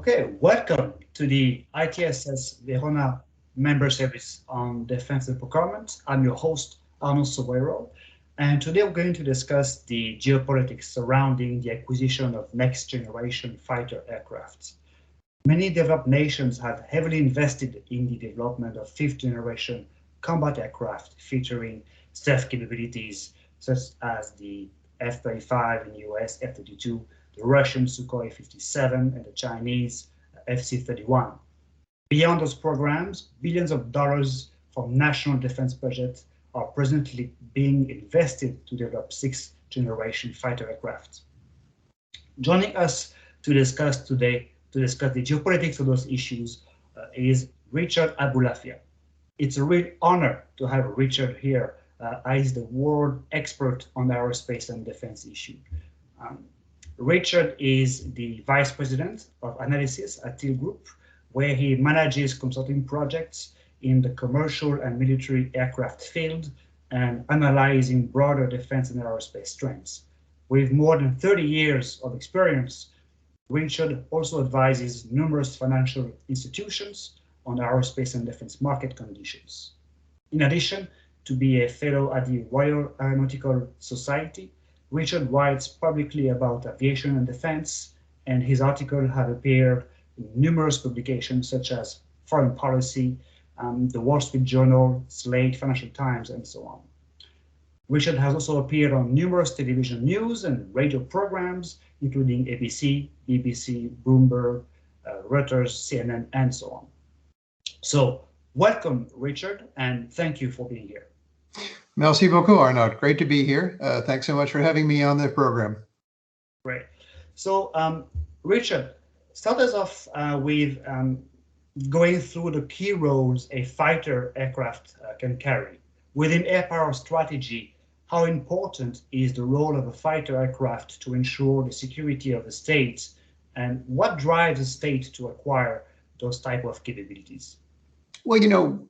Okay, welcome to the ITSS Verona member service on defense and procurement. I'm your host, Arnaud Sobrero, and today we're going to discuss the geopolitics surrounding the acquisition of next generation fighter aircraft. Many developed nations have heavily invested in the development of fifth generation combat aircraft featuring stealth capabilities such as the F-35 in the US, F-32, the Russian Sukhoi 57, and the Chinese FC-31. Beyond those programs, billions of dollars from national defense budgets are presently being invested to develop sixth generation fighter aircraft. Joining us to discuss the geopolitics of those issues is Richard Aboulafia. It's a real honor to have Richard here as the world expert on aerospace and defense issue. Richard is the Vice President of Analysis at Teal Group, where he manages consulting projects in the commercial and military aircraft field and analyzing broader defense and aerospace trends. With more than 30 years of experience, Richard also advises numerous financial institutions on aerospace and defense market conditions. In addition to be a fellow at the Royal Aeronautical Society, Richard writes publicly about aviation and defense, and his articles have appeared in numerous publications such as Foreign Policy, the Wall Street Journal, Slate, Financial Times, and so on. Richard has also appeared on numerous television news and radio programs, including ABC, BBC, Bloomberg, Reuters, CNN, and so on. So welcome, Richard, and thank you for being here. Merci beaucoup, Arnaud. Great to be here. Thanks so much for having me on the program. Great. So, Richard, start us off with going through the key roles a fighter aircraft can carry. Within air power strategy, how important is the role of a fighter aircraft to ensure the security of the state, and what drives a state to acquire those type of capabilities? Well,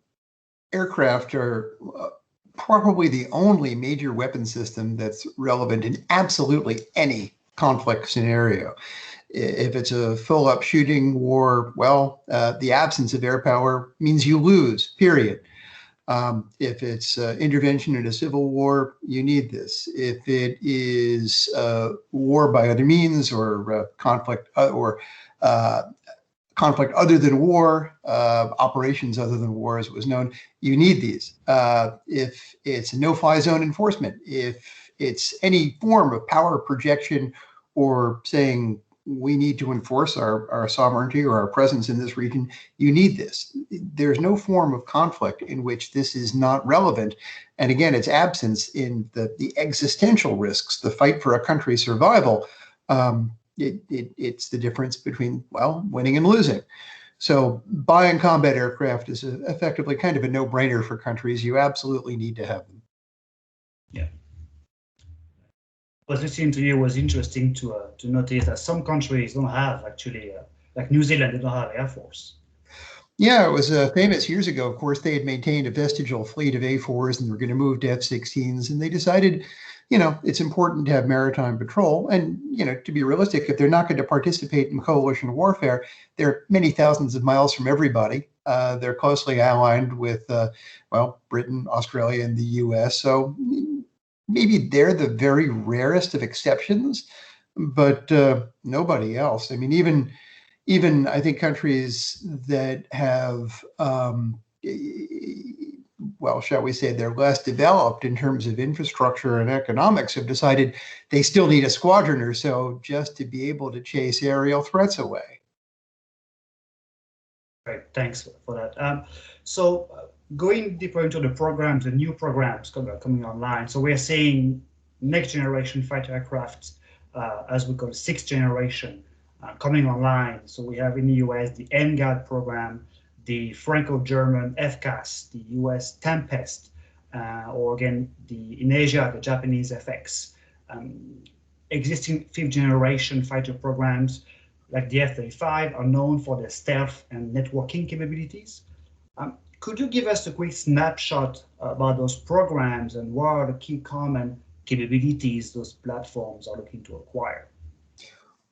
aircraft are probably the only major weapon system that's relevant in absolutely any conflict scenario. If it's a full-up shooting war, well, the absence of air power means you lose, period. If it's intervention in a civil war, you need this. If it is war by other means or conflict other than war, operations other than war, as it was known, you need these. If it's no-fly zone enforcement, if it's any form of power projection or saying we need to enforce our sovereignty or our presence in this region, you need this. There's no form of conflict in which this is not relevant. And again, its absence in the existential risks, the fight for a country's survival, it's the difference between, well, winning and losing. So buying combat aircraft is effectively kind of a no-brainer for countries. You absolutely need to have them. Yeah. What listening to you was interesting to notice that some countries don't have actually, like New Zealand, they don't have Air Force. Yeah, it was famous years ago. Of course, they had maintained a vestigial fleet of A4s and were going to move to F-16s, and they decided, it's important to have maritime patrol. And, to be realistic, if they're not going to participate in coalition warfare, they're many thousands of miles from everybody. They're closely allied with, Britain, Australia, and the US. So maybe they're the very rarest of exceptions, but nobody else. I mean, even I think countries that have, shall we say, they're less developed in terms of infrastructure and economics, have decided they still need a squadron or so just to be able to chase aerial threats away. Right, thanks for that. So going deeper into the programs, the new programs coming online. So we're seeing next generation fighter aircraft, as we call it, sixth generation, coming online. So we have in the US the NGAD program, the Franco-German FCAS, the US Tempest, or again, in Asia, the Japanese FX. Existing fifth generation fighter programs like the F-35 are known for their stealth and networking capabilities. Could you give us a quick snapshot about those programs and what are the key common capabilities those platforms are looking to acquire?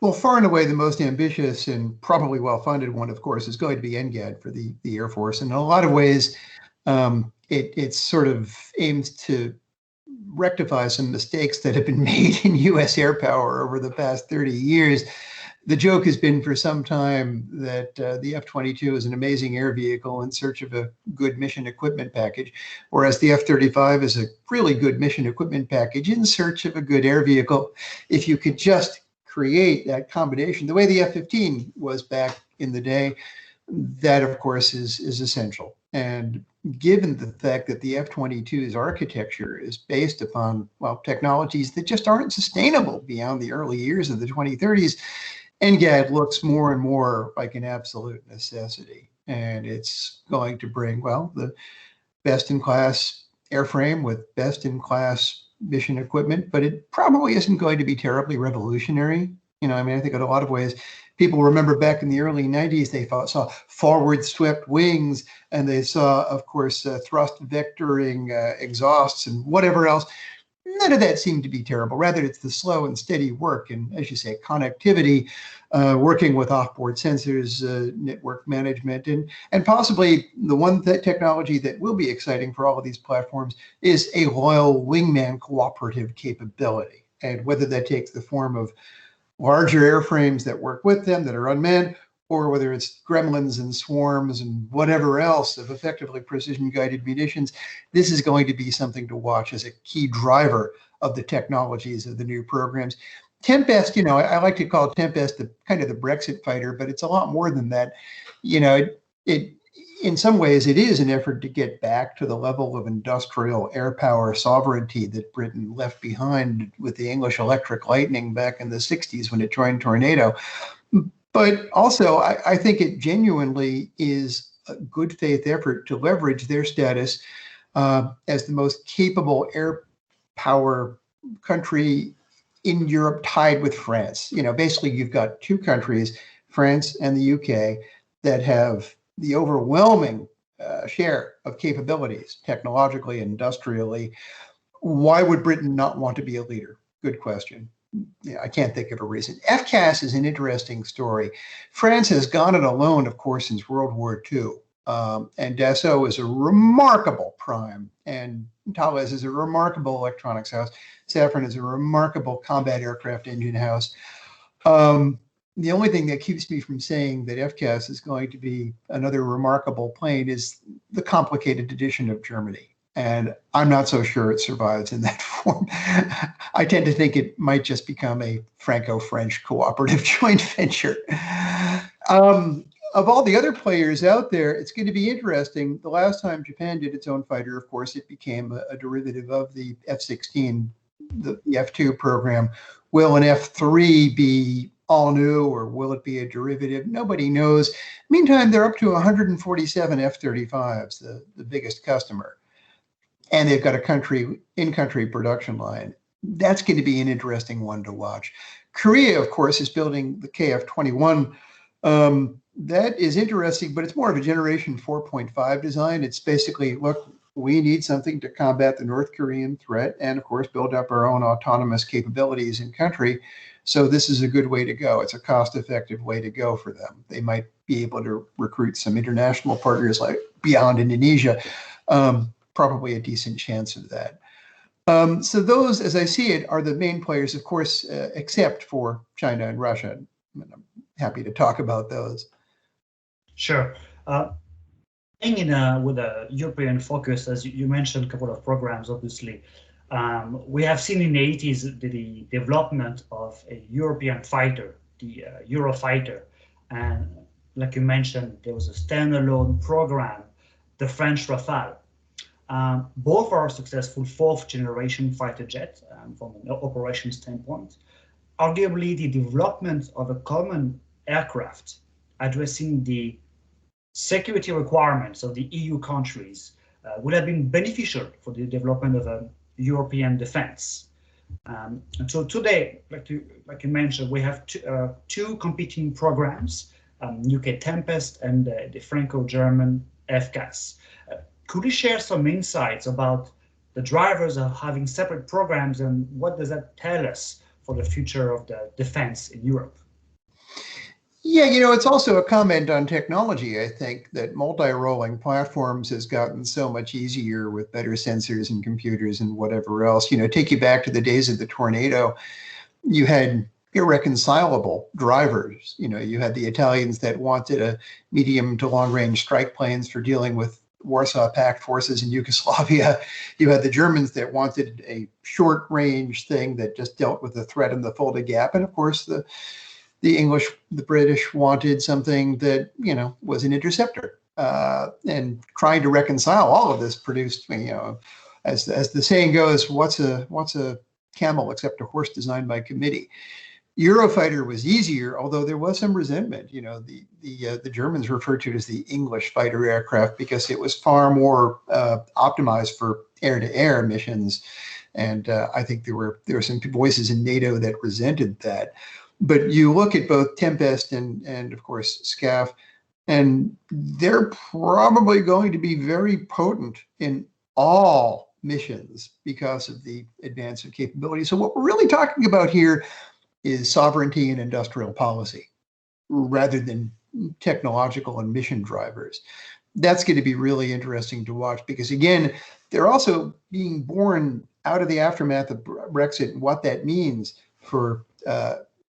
Well, far and away the most ambitious and probably well-funded one, of course, is going to be NGAD for the Air Force. And in a lot of ways, it sort of aims to rectify some mistakes that have been made in U.S. air power over the past 30 years. The joke has been for some time that the F-22 is an amazing air vehicle in search of a good mission equipment package, whereas the F-35 is a really good mission equipment package in search of a good air vehicle. If you could just create that combination, the way the F-15 was back in the day, that of course is essential. And given the fact that the F-22's architecture is based upon, well, technologies that just aren't sustainable beyond the early years of the 2030s, NGAD looks more and more like an absolute necessity. And it's going to bring, well, the best-in-class airframe with best-in-class mission equipment, but it probably isn't going to be terribly revolutionary. I mean, I think in a lot of ways, people remember back in the early 90s, they saw forward swept wings, and they saw, of course, thrust vectoring exhausts and whatever else. None of that seemed to be terrible. Rather, it's the slow and steady work and, as you say, connectivity, working with off-board sensors, network management, and possibly the one technology that will be exciting for all of these platforms is a loyal wingman cooperative capability. And whether that takes the form of larger airframes that work with them that are unmanned, or whether it's gremlins and swarms and whatever else of effectively precision-guided munitions, this is going to be something to watch as a key driver of the technologies of the new programs. Tempest, I like to call Tempest the kind of the Brexit fighter, but it's a lot more than that. It in some ways, it is an effort to get back to the level of industrial air power sovereignty that Britain left behind with the English Electric Lightning back in the 60s when it joined Tornado. But also, I think it genuinely is a good faith effort to leverage their status as the most capable air power country in Europe, tied with France. Basically, you've got two countries, France and the UK, that have the overwhelming share of capabilities, technologically, industrially. Why would Britain not want to be a leader? Good question. I can't think of a reason. FCAS is an interesting story. France has gone it alone, of course, since World War II. And Dassault is a remarkable prime, and Thales is a remarkable electronics house. Safran is a remarkable combat aircraft engine house. The only thing that keeps me from saying that FCAS is going to be another remarkable plane is the complicated addition of Germany. And I'm not so sure it survives in that form. I tend to think it might just become a Franco-French cooperative joint venture. Of all the other players out there, it's going to be interesting. The last time Japan did its own fighter, of course, it became a derivative of the F-16, the F-2 program. Will an F-3 be all new, or will it be a derivative? Nobody knows. Meantime, they're up to 147 F-35s, the biggest customer. And they've got a in-country production line. That's going to be an interesting one to watch. Korea, of course, is building the KF-21. That is interesting, but it's more of a Generation 4.5 design. It's basically, look, we need something to combat the North Korean threat and, of course, build up our own autonomous capabilities in country. So this is a good way to go. It's a cost-effective way to go for them. They might be able to recruit some international partners like beyond Indonesia. Probably a decent chance of that. So those, as I see it, are the main players, of course, except for China and Russia. I'm happy to talk about those. Sure. With a European focus, as you mentioned, a couple of programs, obviously. We have seen in the 80s the development of a European fighter, the Eurofighter. And like you mentioned, there was a standalone program, the French Rafale. Both are successful fourth-generation fighter jets from an operation standpoint. Arguably, the development of a common aircraft addressing the security requirements of the EU countries would have been beneficial for the development of a European defense. And so today, like you mentioned, we have two competing programs, UK Tempest and the Franco-German FCAS. Could you share some insights about the drivers of having separate programs, and what does that tell us for the future of the defense in Europe? Yeah, it's also a comment on technology. I think that multi-rolling platforms has gotten so much easier with better sensors and computers and whatever else. Take you back to the days of the tornado. You had irreconcilable drivers. You had the Italians that wanted a medium to long range strike planes for dealing with Warsaw Pact forces in Yugoslavia. You had the Germans that wanted a short range thing that just dealt with the threat in the Fulda Gap. And of course, the English, the British wanted something that, was an interceptor. And trying to reconcile all of this produced, as the saying goes, what's a camel except a horse designed by committee? Eurofighter was easier, although there was some resentment. The Germans referred to it as the English fighter aircraft because it was far more optimized for air-to-air missions. And I think there were some voices in NATO that resented that. But you look at both Tempest and of course SCAF, and they're probably going to be very potent in all missions because of the advance of capability. So what we're really talking about here is sovereignty and industrial policy rather than technological and mission drivers. That's going to be really interesting to watch because, again, they're also being born out of the aftermath of Brexit and what that means for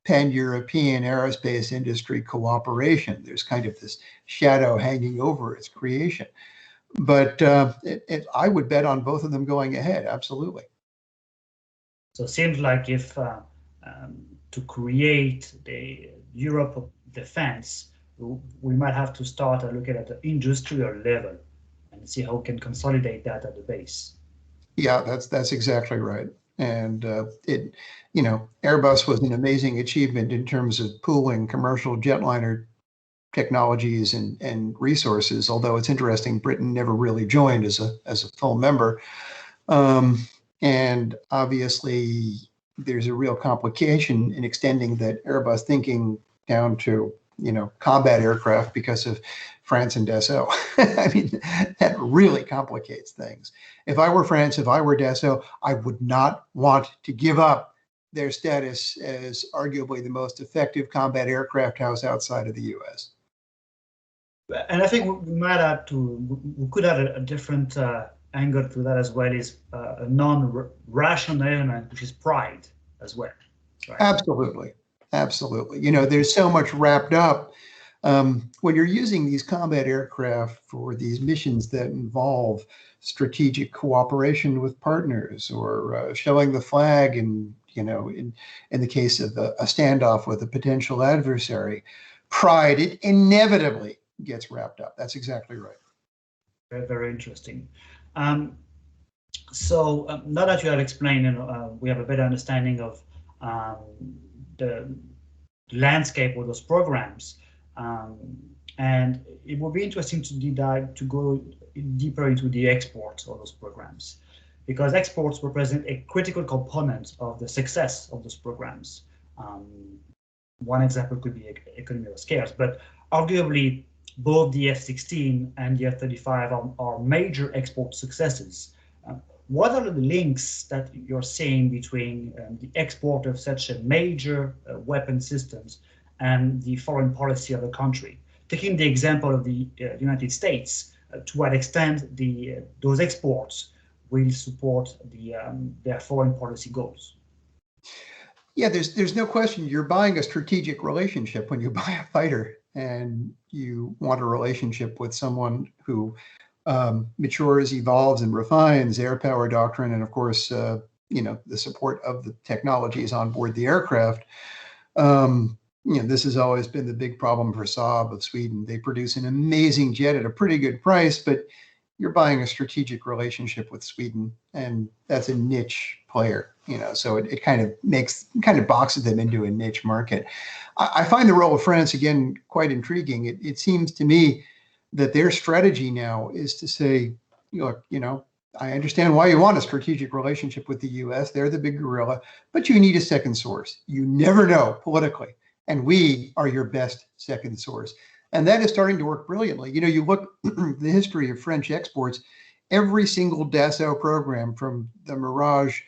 pan-European aerospace industry cooperation. There's kind of this shadow hanging over its creation. But I would bet on both of them going ahead, absolutely. So it seems like if to create the Europe of defense, we might have to start looking at the industrial level and see how we can consolidate that at the base. Yeah, that's exactly right. And Airbus was an amazing achievement in terms of pooling commercial jetliner technologies and resources. Although it's interesting, Britain never really joined as a full member. And obviously, there's a real complication in extending that Airbus thinking down to combat aircraft because of France and Dassault. I mean, that really complicates things. If I were France, if I were Dassault, I would not want to give up their status as arguably the most effective combat aircraft house outside of the U.S. And I think we could add a different angle to that as well, is a non-rational element, which is pride as well. Right? Absolutely. There's so much wrapped up when you're using these combat aircraft for these missions that involve strategic cooperation with partners or showing the flag in the case of a standoff with a potential adversary. Pride, it inevitably gets wrapped up. That's exactly right. Very, very interesting. So now that you have explained, we have a better understanding of the landscape of those programs, and it will be interesting to go deeper into the exports of those programs, because exports represent a critical component of the success of those programs. One example could be economy of scale, but arguably both the F-16 and the F-35 are major export successes. What are the links that you're seeing between the export of such a major weapon systems and the foreign policy of the country? Taking the example of the United States, to what extent those exports will support their foreign policy goals? Yeah, there's no question you're buying a strategic relationship when you buy a fighter, and you want a relationship with someone who matures, evolves, and refines air power doctrine, and of course, the support of the technologies on board the aircraft. This has always been the big problem for Saab of Sweden. They produce an amazing jet at a pretty good price, but you're buying a strategic relationship with Sweden, and that's a niche player. So it kind of boxes them into a niche market. I find the role of France, again, quite intriguing. It seems to me that their strategy now is to say, look, I understand why you want a strategic relationship with the US. They're the big gorilla, but you need a second source. You never know politically, and we are your best second source. And that is starting to work brilliantly. You look the history of French exports, every single Dassault program from the Mirage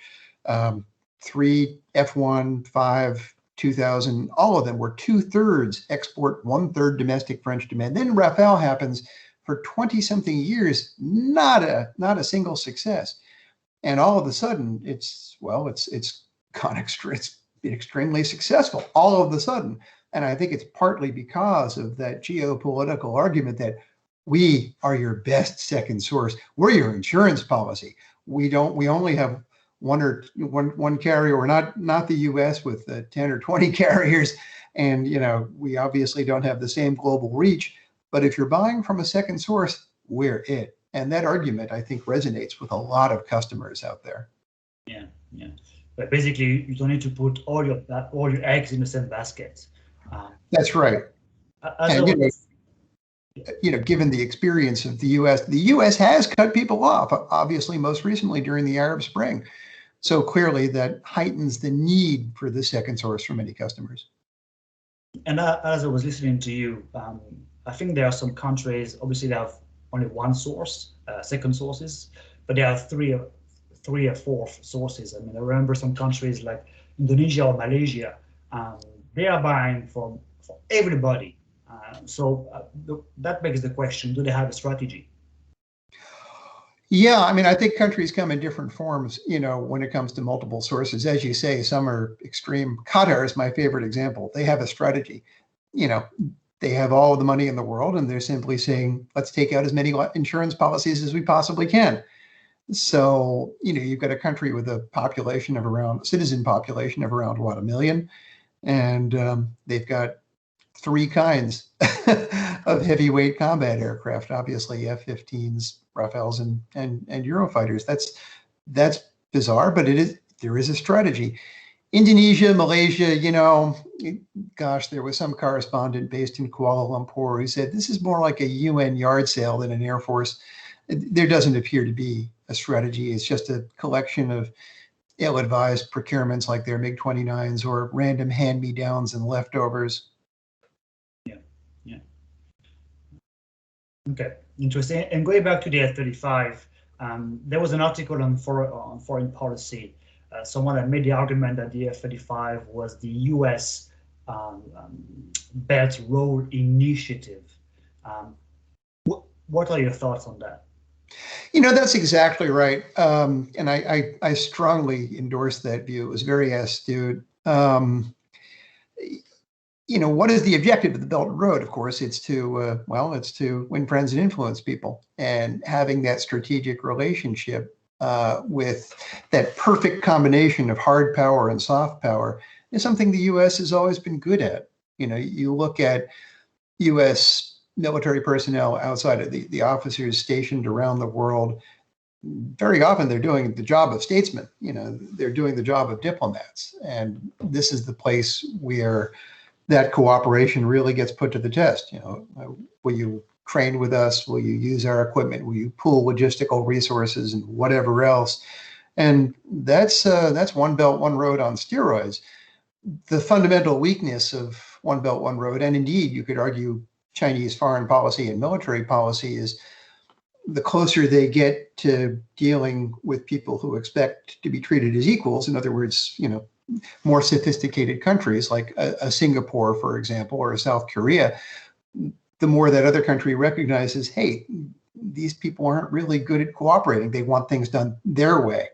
3, F1, 5 2000, all of them were 2/3 export, 1/3 domestic French demand. Then Rafale happens for 20 something years, not a single success. And all of a sudden it's been extremely successful all of a sudden. And I think it's partly because of that geopolitical argument that we are your best second source. We're your insurance policy. We only have one carrier. We're not the US with 10 or 20 carriers. And, we obviously don't have the same global reach, but if you're buying from a second source, we're it. And that argument, I think, resonates with a lot of customers out there. Yeah. But basically, you don't need to put all your eggs in the same basket. That's right. And, given the experience of the U.S. has cut people off, obviously, most recently during the Arab Spring. So clearly that heightens the need for the second source for many customers. And as I was listening to you, I think there are some countries, obviously they have only one source, second sources, but there are three or four sources. I mean, I remember some countries like Indonesia or Malaysia, they are buying for everybody. That begs the question, do they have a strategy? Yeah, I mean, I think countries come in different forms, when it comes to multiple sources. As you say, some are extreme. Qatar is my favorite example. They have a strategy. They have all of the money in the world, and they're simply saying, let's take out as many insurance policies as we possibly can. So, you've got a country with a citizen population of around, 1 million, and they've got 3 kinds of heavyweight combat aircraft, obviously F-15s, Rafales, and Eurofighters. That's bizarre, but there is a strategy. Indonesia, Malaysia, there was some correspondent based in Kuala Lumpur who said this is more like a UN yard sale than an Air Force. There doesn't appear to be a strategy. It's just a collection of ill-advised procurements like their MiG-29s or random hand-me-downs and leftovers. Yeah. Okay, interesting. And going back to the F-35, there was an article on foreign policy. Someone had made the argument that the F-35 was the US Belt Road Initiative. What are your thoughts on that? That's exactly right. And I strongly endorse that view. It was very astute. What is the objective of the Belt and Road? Of course, it's to win friends and influence people. And having that strategic relationship with that perfect combination of hard power and soft power is something the U.S. has always been good at. You look at U.S. military personnel outside of the officers stationed around the world, very often they're doing the job of statesmen. They're doing the job of diplomats. And this is the place where that cooperation really gets put to the test. Will you train with us? Will you use our equipment? Will you pool logistical resources and whatever else? And that's One Belt, One Road on steroids. The fundamental weakness of One Belt, One Road, and indeed you could argue Chinese foreign policy and military policy, is the closer they get to dealing with people who expect to be treated as equals. In other words, more sophisticated countries like a Singapore, for example, or a South Korea, the more that other country recognizes, hey, these people aren't really good at cooperating. They want things done their way.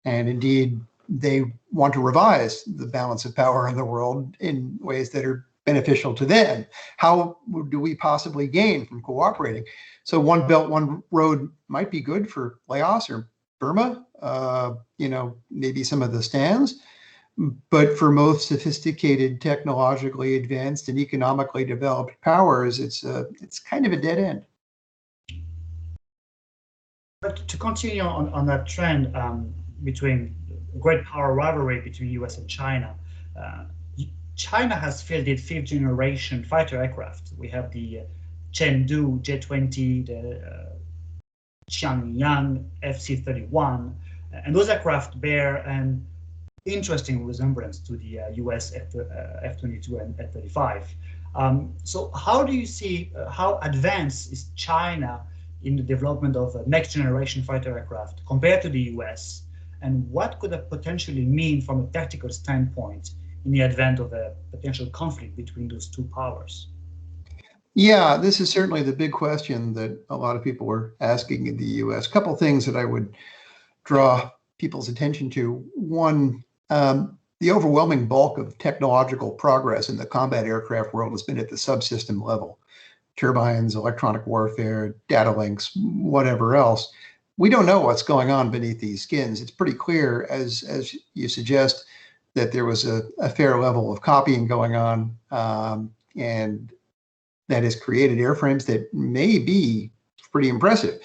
And indeed, they want to revise the balance of power in the world in ways that are beneficial to them. How do we possibly gain from cooperating? So One Belt, One Road might be good for Laos or Burma, maybe some of the stands. But for most sophisticated, technologically advanced, and economically developed powers, it's kind of a dead end. But to continue on that trend between great power rivalry between US and China, China has fielded 5th-generation fighter aircraft. We have the Chengdu J-20, the Xiangyang FC-31, and those aircraft bear an interesting resemblance to the US F-22 and F-35. So how do you see, how advanced is China in the development of next generation fighter aircraft compared to the US? And what could that potentially mean from a tactical standpoint in the event of a potential conflict between those two powers? Yeah, this is certainly the big question that a lot of people are asking in the US. A couple of things that I would draw people's attention to. One, the overwhelming bulk of technological progress in the combat aircraft world has been at the subsystem level. Turbines, electronic warfare, data links, whatever else. We don't know what's going on beneath these skins. It's pretty clear, as you suggest, that there was a fair level of copying going on, and that has created airframes that may be pretty impressive.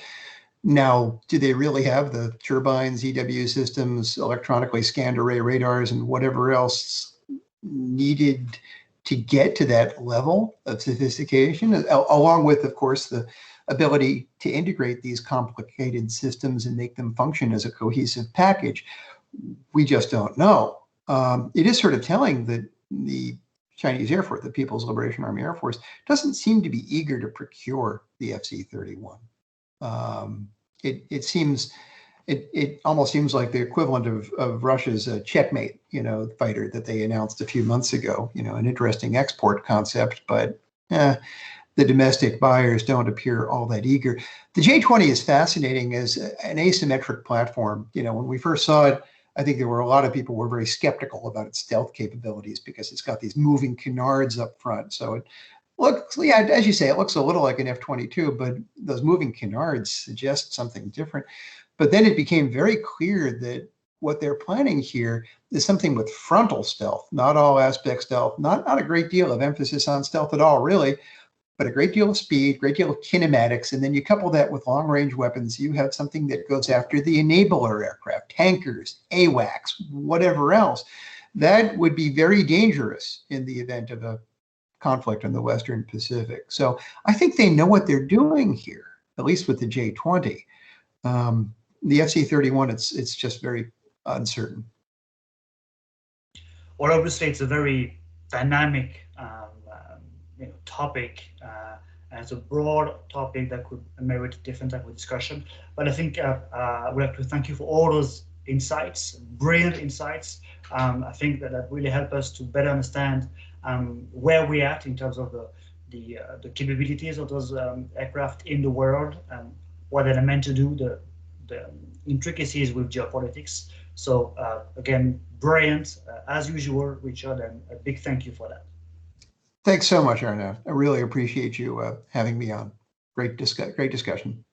Now, do they really have the turbines, EW systems, electronically scanned array radars, and whatever else needed to get to that level of sophistication, along with, of course, the ability to integrate these complicated systems and make them function as a cohesive package? We just don't know. It is sort of telling that the Chinese Air Force, the People's Liberation Army Air Force, doesn't seem to be eager to procure the FC-31. It almost seems like the equivalent of Russia's checkmate, fighter that they announced a few months ago. An interesting export concept, but the domestic buyers don't appear all that eager. The J-20 is fascinating as an asymmetric platform. When we first saw it, I think there were a lot of people who were very skeptical about its stealth capabilities because it's got these moving canards up front. So it looks, yeah, as you say, it looks a little like an F-22, but those moving canards suggest something different. But then it became very clear that what they're planning here is something with frontal stealth, not all aspect stealth, not a great deal of emphasis on stealth at all, really, but a great deal of speed, great deal of kinematics. And then you couple that with long-range weapons, you have something that goes after the enabler aircraft, tankers, AWACS, whatever else. That would be very dangerous in the event of a conflict in the Western Pacific. So I think they know what they're doing here, at least with the J-20. The FC-31, it's just very uncertain. Well, obviously, it's a very dynamic topic, and it's a broad topic that could merit different type of discussion. But I think I would like to thank you for all those insights, brilliant insights. I think that really helped us to better understand where we're at in terms of the capabilities of those aircraft in the world, and what they're meant to do, the intricacies with geopolitics. So again, brilliant as usual, Richard, and a big thank you for that. Thanks so much, Arnaud. I really appreciate you having me on. Great discussion.